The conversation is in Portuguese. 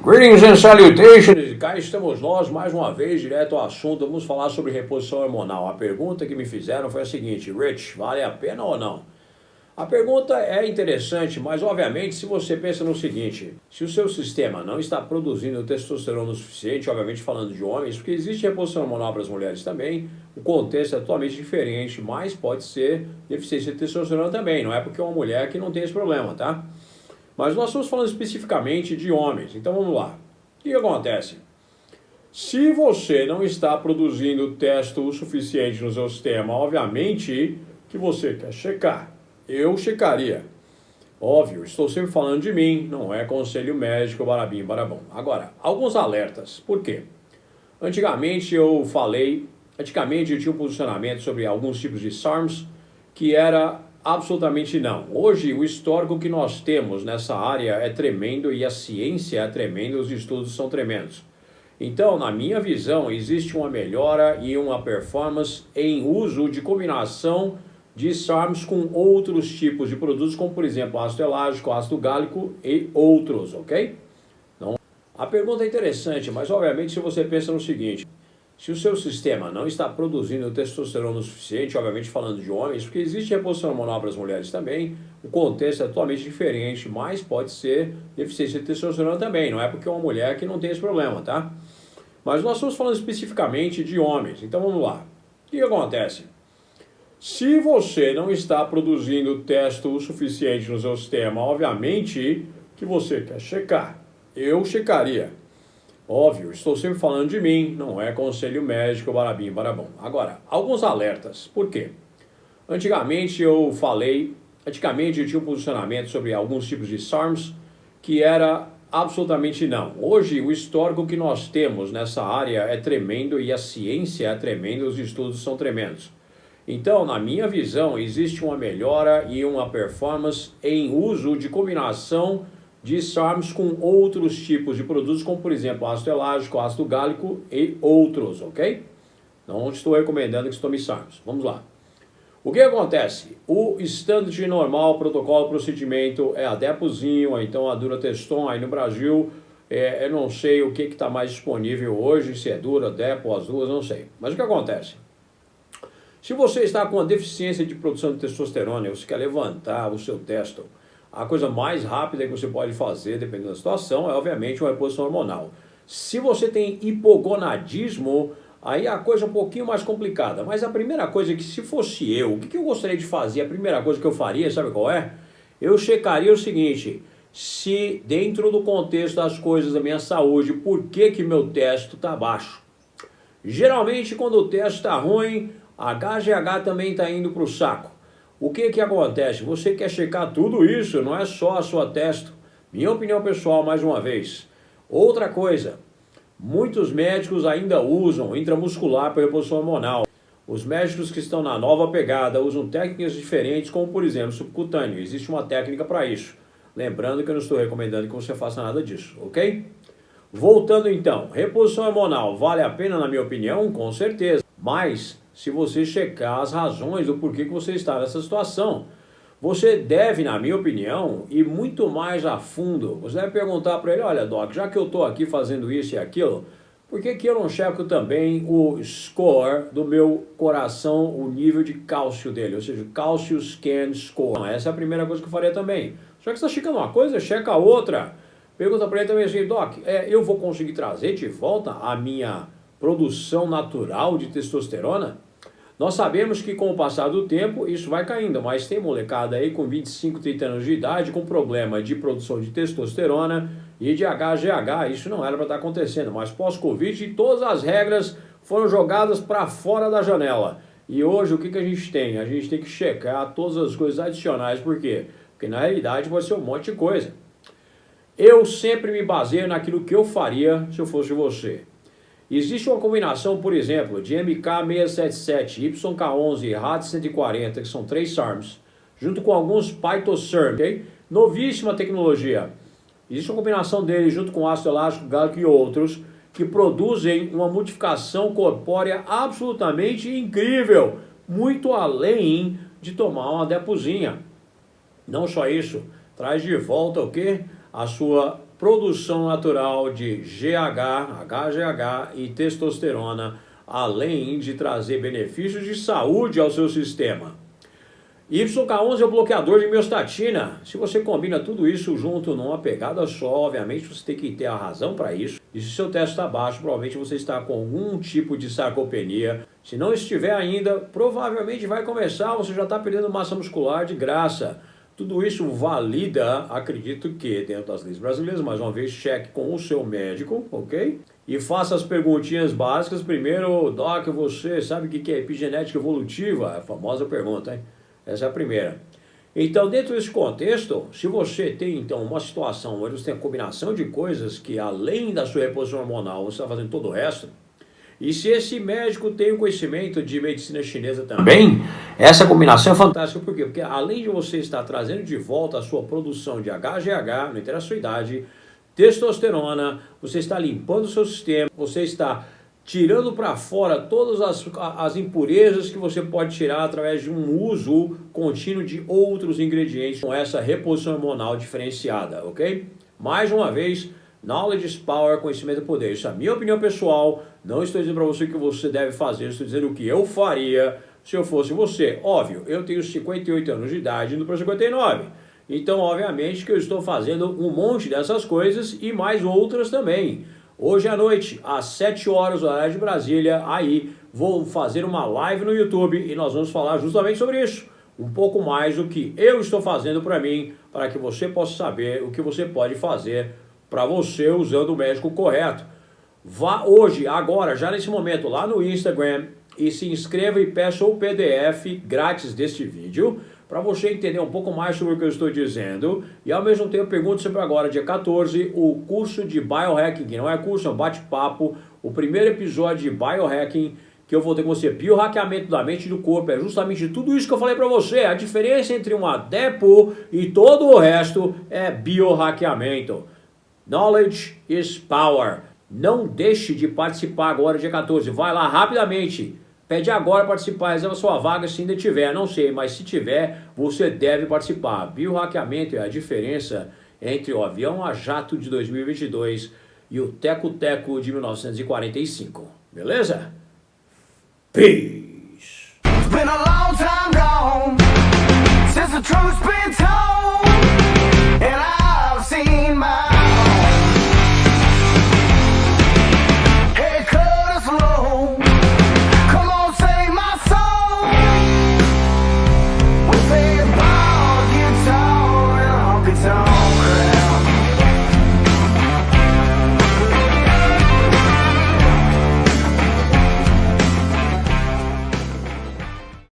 Greetings and salutations! Cá estamos nós, mais uma vez, direto ao assunto. Vamos falar sobre reposição hormonal. A pergunta que me fizeram foi a seguinte: Rich, vale a pena ou não? A pergunta é interessante, mas obviamente se você pensa no seguinte: se o seu sistema não está produzindo testosterona o suficiente, obviamente falando de homens, porque existe reposição hormonal para as mulheres também, o contexto é totalmente diferente, mas pode ser deficiência de testosterona também, não é porque é uma mulher que não tem esse problema, tá? Mas nós estamos falando especificamente de homens, então vamos lá. O que acontece? Se você não está produzindo testo o suficiente no seu sistema, obviamente que você quer checar. Eu checaria. Óbvio, estou sempre falando de mim, não é conselho médico, barabim, barabom. Agora, alguns alertas. Por quê? Antigamente eu tinha um posicionamento sobre alguns tipos de SARMs que era absolutamente não. Hoje, o histórico que nós temos nessa área é tremendo e a ciência é tremenda, os estudos são tremendos. Então, na minha visão, existe uma melhora e uma performance em uso de combinação de SARMs com outros tipos de produtos, como por exemplo ácido elágico, ácido gálico e outros, ok? Então, a pergunta é interessante, mas obviamente se você pensa no seguinte: se o seu sistema não está produzindo testosterona o suficiente, obviamente falando de homens, porque existe reposição hormonal para as mulheres também, o contexto é totalmente diferente, mas pode ser deficiência de testosterona também, não é porque é uma mulher que não tem esse problema, tá? Mas nós estamos falando especificamente de homens, então vamos lá. O que acontece? Se você não está produzindo testo o suficiente no seu sistema, obviamente que você quer checar. Eu checaria. Óbvio, estou sempre falando de mim, não é conselho médico, barabim, barabom. Agora, alguns alertas. Por quê? Antigamente eu tinha um posicionamento sobre alguns tipos de SARMs que era absolutamente não. Hoje, o histórico que nós temos nessa área é tremendo e a ciência é tremenda, os estudos são tremendos. Então, na minha visão, existe uma melhora e uma performance em uso de combinação de SARMs com outros tipos de produtos, como por exemplo ácido elágico, ácido gálico e outros, ok? Não estou recomendando que se tome SARMs. Vamos lá. O que acontece? O standard normal, protocolo, procedimento é a Depozinho, ou então a Durateston aí no Brasil. Eu não sei o que está mais disponível hoje, se é Dura, Depo, as duas, não sei. Mas o que acontece? Se você está com uma deficiência de produção de testosterona e você quer levantar o seu testo, a coisa mais rápida que você pode fazer, dependendo da situação, é obviamente uma reposição hormonal. Se você tem hipogonadismo, aí a coisa é um pouquinho mais complicada. Mas a primeira coisa é que, se fosse eu, o que eu gostaria de fazer? A primeira coisa que eu faria, sabe qual é? Eu checaria o seguinte: se dentro do contexto das coisas da minha saúde, por que meu testo está baixo? Geralmente, quando o testo está ruim, a HGH também está indo para o saco. O que acontece? Você quer checar tudo isso, não é só a sua testo. Minha opinião pessoal, mais uma vez. Outra coisa, muitos médicos ainda usam intramuscular para reposição hormonal. Os médicos que estão na nova pegada usam técnicas diferentes, como por exemplo subcutâneo. Existe uma técnica para isso. Lembrando que eu não estou recomendando que você faça nada disso, ok? Voltando então, reposição hormonal vale a pena na minha opinião? Com certeza. Mas se você checar as razões do porquê que você está nessa situação, você deve, na minha opinião, ir muito mais a fundo. Você deve perguntar para ele: olha, Doc, já que eu estou aqui fazendo isso e aquilo, por que eu não checo também o score do meu coração, o nível de cálcio dele, ou seja, cálcio scan score? Essa é a primeira coisa que eu faria também. Já que você está checando uma coisa, checa a outra. Pergunta para ele também assim: Doc, eu vou conseguir trazer de volta a minha produção natural de testosterona? Nós sabemos que com o passar do tempo isso vai caindo, mas tem molecada aí com 25, 30 anos de idade com problema de produção de testosterona e de HGH. Isso não era para estar acontecendo, mas pós-Covid todas as regras foram jogadas para fora da janela. E hoje o que a gente tem? A gente tem que checar todas as coisas adicionais. Por quê? Porque na realidade pode ser um monte de coisa. Eu sempre me baseio naquilo que eu faria se eu fosse você. Existe uma combinação, por exemplo, de MK677, YK11 e RAD140, que são 3 SARMs, junto com alguns PhytoSARM, ok? Novíssima tecnologia. Existe uma combinação deles junto com ácido elágico, gálico e outros, que produzem uma modificação corpórea absolutamente incrível, muito além de tomar uma depozinha. Não só isso, traz de volta o quê? A sua produção natural de GH, HGH e testosterona, além de trazer benefícios de saúde ao seu sistema. YK11 é o bloqueador de miostatina. Se você combina tudo isso junto numa pegada só, obviamente você tem que ter a razão para isso. E se seu teste está baixo, provavelmente você está com algum tipo de sarcopenia. Se não estiver ainda, provavelmente vai começar, você já está perdendo massa muscular de graça. Tudo isso valida, acredito que, dentro das leis brasileiras, mais uma vez, cheque com o seu médico, ok? E faça as perguntinhas básicas. Primeiro, Doc, você sabe o que é epigenética evolutiva? A famosa pergunta, hein? Essa é a primeira. Então, dentro desse contexto, se você tem, então, uma situação onde você tem a combinação de coisas que, além da sua reposição hormonal, você está fazendo todo o resto, e se esse médico tem o conhecimento de medicina chinesa também, essa combinação é fantástica. Por quê? Porque além de você estar trazendo de volta a sua produção de HGH, não interessa a sua idade, testosterona, você está limpando o seu sistema, você está tirando para fora todas as impurezas que você pode tirar através de um uso contínuo de outros ingredientes com essa reposição hormonal diferenciada, ok? Mais uma vez, knowledge is power, conhecimento é poder. Isso é a minha opinião pessoal, não estou dizendo para você o que você deve fazer, estou dizendo o que eu faria se eu fosse você. Óbvio, eu tenho 58 anos de idade, indo para 59. Então, obviamente que eu estou fazendo um monte dessas coisas e mais outras também. Hoje à noite, às 7 horas, horário de Brasília, aí vou fazer uma live no YouTube e nós vamos falar justamente sobre isso. Um pouco mais do que eu estou fazendo para mim, para que você possa saber o que você pode fazer para você usando o médico correto. Vá hoje, agora, já nesse momento, lá no Instagram e se inscreva e peça o PDF grátis deste vídeo, para você entender um pouco mais sobre o que eu estou dizendo. E ao mesmo tempo, pergunto sempre agora, dia 14, o curso de Biohacking, que não é curso, é um bate-papo, o primeiro episódio de Biohacking, que eu vou ter com você, biohackeamento da mente e do corpo, é justamente tudo isso que eu falei para você. A diferença entre um adepto e todo o resto é biohackeamento. Knowledge is power. Não deixe de participar agora, dia 14, vai lá rapidamente. Pede agora participar, reserva sua vaga se ainda tiver, não sei, mas se tiver, você deve participar. Biohackeamento é a diferença entre o avião a jato de 2022 e o teco-teco de 1945. Beleza? Peace! It's been a long time gone.